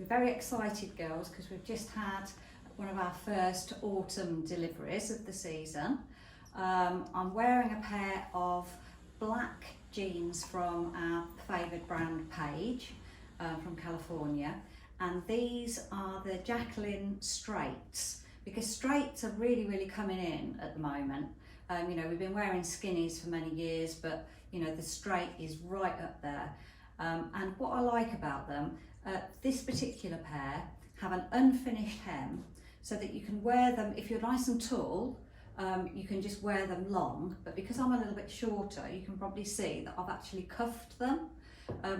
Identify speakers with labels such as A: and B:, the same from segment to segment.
A: We're very excited, girls, because we've just had one of our first autumn deliveries of the season. I'm wearing a pair of black jeans from our favoured brand Paige from California, and these are the Jacqueline straights, because straights are really coming in at the moment. You know, we've been wearing skinnies for many years, but you know, the straight is right up there. And what I like about them, this particular pair have an unfinished hem, so that you can wear them, if you're nice and tall, you can just wear them long, but because I'm a little bit shorter, you can probably see that I've actually cuffed them,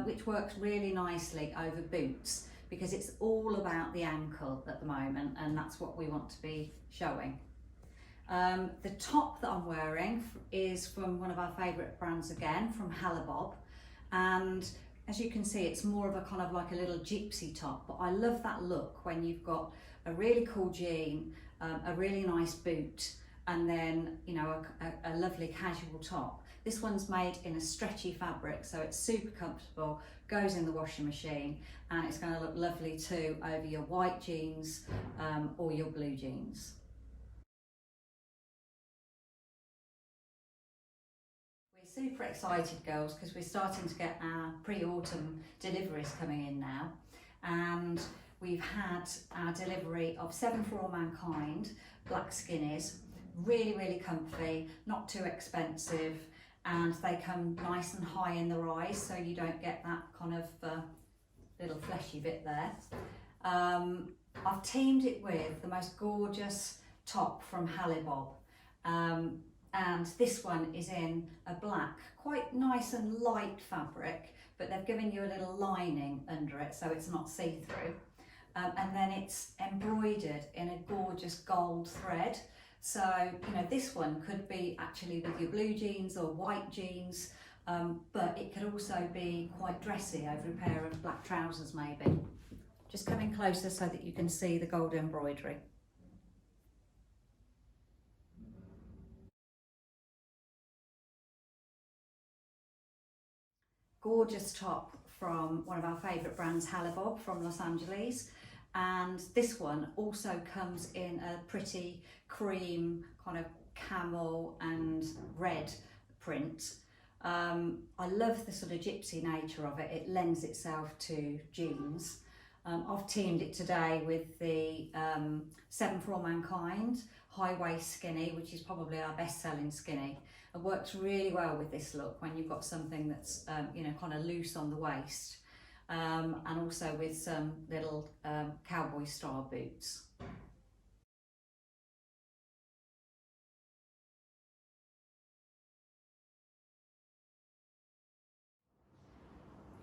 A: which works really nicely over boots, because it's all about the ankle at the moment, and that's what we want to be showing. The top that I'm wearing is from one of our favourite brands again, from Hale Bob, and as you can see, it's more of a kind of like a little gypsy top, but I love that look when you've got a really cool jean, a really nice boot, and then, you know, a lovely casual top. This one's made in a stretchy fabric, so it's super comfortable, goes in the washing machine, and it's going to look lovely too over your white jeans or your blue jeans. We're super excited, girls, because we're starting to get our pre-autumn deliveries coming in now, and we've had our delivery of 7 for All Mankind black skinnies, really comfy, not too expensive, and they come nice and high in the rise, so you don't get that kind of little fleshy bit there. I've teamed it with the most gorgeous top from Hale Bob, and this one is in a black, quite nice and light fabric, but they've given you a little lining under it so it's not see-through. And then it's embroidered in a gorgeous gold thread. So, you know, this one could be actually with your blue jeans or white jeans, but it could also be quite dressy over a pair of black trousers maybe. Just coming closer so that you can see the gold embroidery. Gorgeous top from one of our favourite brands, Hale Bob from Los Angeles, and this one also comes in a pretty cream kind of camel and red print. I love the sort of gypsy nature of it. It lends itself to jeans. I've teamed it today with the 7 for All Mankind high waist skinny, which is probably our best selling skinny. It works really well with this look when you've got something that's you know, kind of loose on the waist, and also with some little cowboy style boots.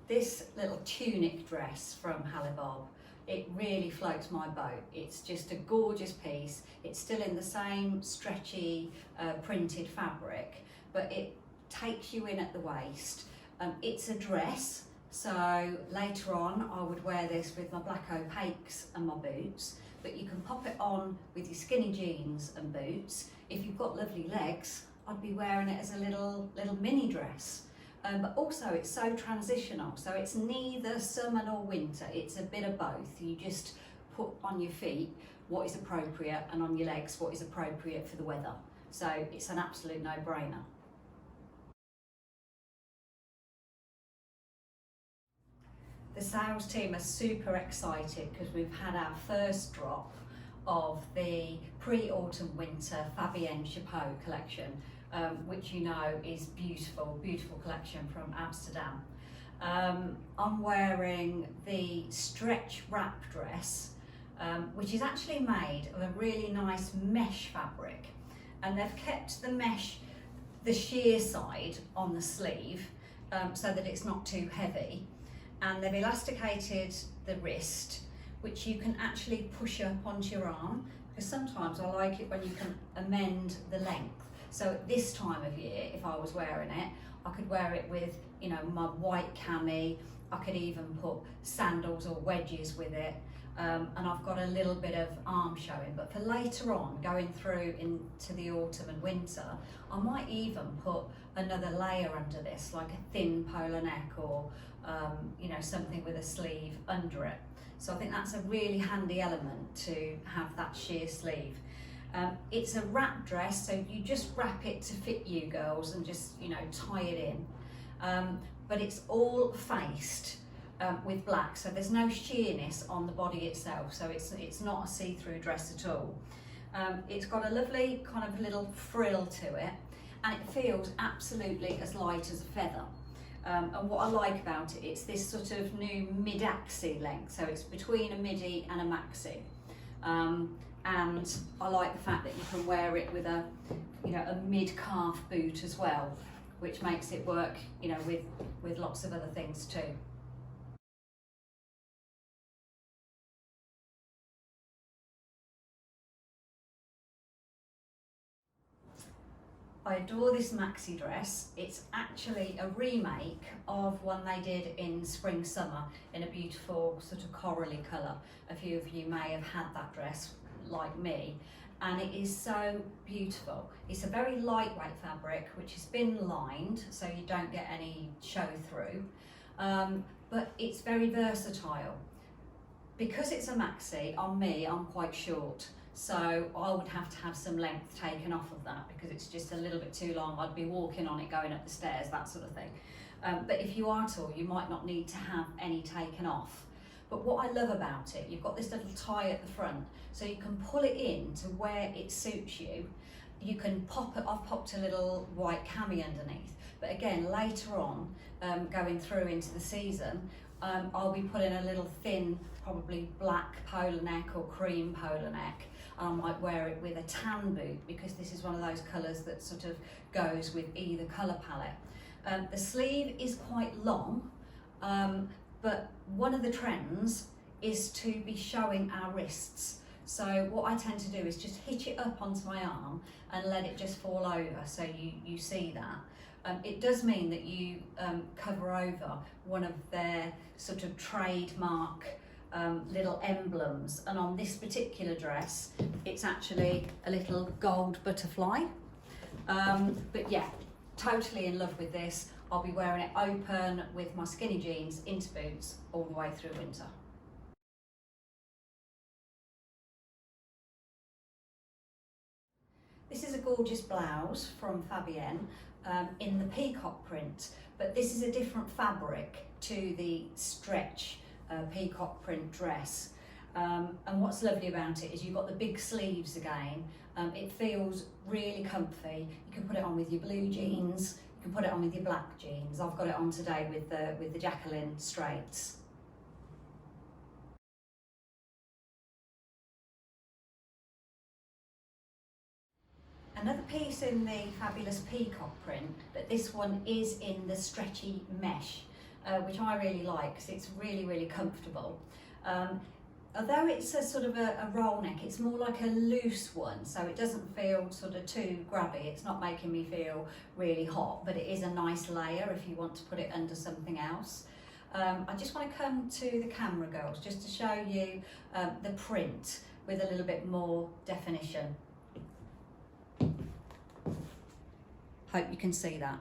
A: This little tunic dress from Hale Bob, it really floats my boat. It's just a gorgeous piece. It's still in the same stretchy printed fabric, but it takes you in at the waist. It's a dress, so later on I would wear this with my black opaques and my boots, but you can pop it on with your skinny jeans and boots. If you've got lovely legs, I'd be wearing it as a little mini dress. But also it's so transitional, so it's neither summer nor winter, it's a bit of both. You just put on your feet what is appropriate and on your legs what is appropriate for the weather. So it's an absolute no-brainer. The sales team are super excited because we've had our first drop of the pre-autumn winter Fabienne Chapot collection, which you know is beautiful collection from Amsterdam. I'm wearing the stretch wrap dress, which is actually made of a really nice mesh fabric, and they've kept the mesh, the sheer side on the sleeve, so that it's not too heavy, and they've elasticated the wrist, which you can actually push up onto your arm, because sometimes I like it when you can amend the length. So at this time of year, if I was wearing it, I could wear it with, you know, my white cami. I could even put sandals or wedges with it. And I've got a little bit of arm showing, but for later on, going through into the autumn and winter, I might even put another layer under this, like a thin polar neck or, you know, something with a sleeve under it. So I think that's a really handy element to have that sheer sleeve. It's a wrap dress, so you just wrap it to fit you girls and just, you know, tie it in. But it's all faced with black, so there's no sheerness on the body itself, so it's not a see-through dress at all. It's got a lovely kind of little frill to it, and it feels absolutely as light as a feather. And what I like about it, it's this sort of new mid-axi length, so it's between a midi and a maxi. And I like the fact that you can wear it with a, you know, a mid-calf boot as well, which makes it work, you know, with lots of other things too. I adore this maxi dress. It's actually a remake of one they did in spring summer in a beautiful sort of corally colour. A few of you may have had that dress like me, and it is so beautiful. It's a very lightweight fabric which has been lined so you don't get any show through, but it's very versatile. Because it's a maxi, on me I'm quite short, so I would have to have some length taken off of that because it's just a little bit too long. I'd be walking on it going up the stairs, that sort of thing. But if you are tall, you might not need to have any taken off. But what I love about it, you've got this little tie at the front, so you can pull it in to where it suits you. You can pop it, I've popped a little white cami underneath, but again, later on, going through into the season, I'll be putting a little thin, probably black polo neck or cream polo neck. I might wear it with a tan boot because this is one of those colours that sort of goes with either colour palette. The sleeve is quite long, but one of the trends is to be showing our wrists. So what I tend to do is just hitch it up onto my arm and let it just fall over so you see that. It does mean that you cover over one of their sort of trademark little emblems, and on this particular dress it's actually a little gold butterfly. But yeah, totally in love with this. I'll be wearing it open with my skinny jeans into boots all the way through winter. This is a gorgeous blouse from Fabienne in the peacock print, but this is a different fabric to the stretch peacock print dress. And what's lovely about it is you've got the big sleeves again. It feels really comfy. You can put it on with your blue jeans, you can put it on with your black jeans. I've got it on today with the Jacqueline straights. Another piece in the fabulous peacock print, but this one is in the stretchy mesh, which I really like because it's really, really comfortable. Although it's a sort of a roll neck, it's more like a loose one, so it doesn't feel sort of too grabby. It's not making me feel really hot, but it is a nice layer if you want to put it under something else. I just want to come to the camera, girls, just to show you the print with a little bit more definition. Hope you can see that.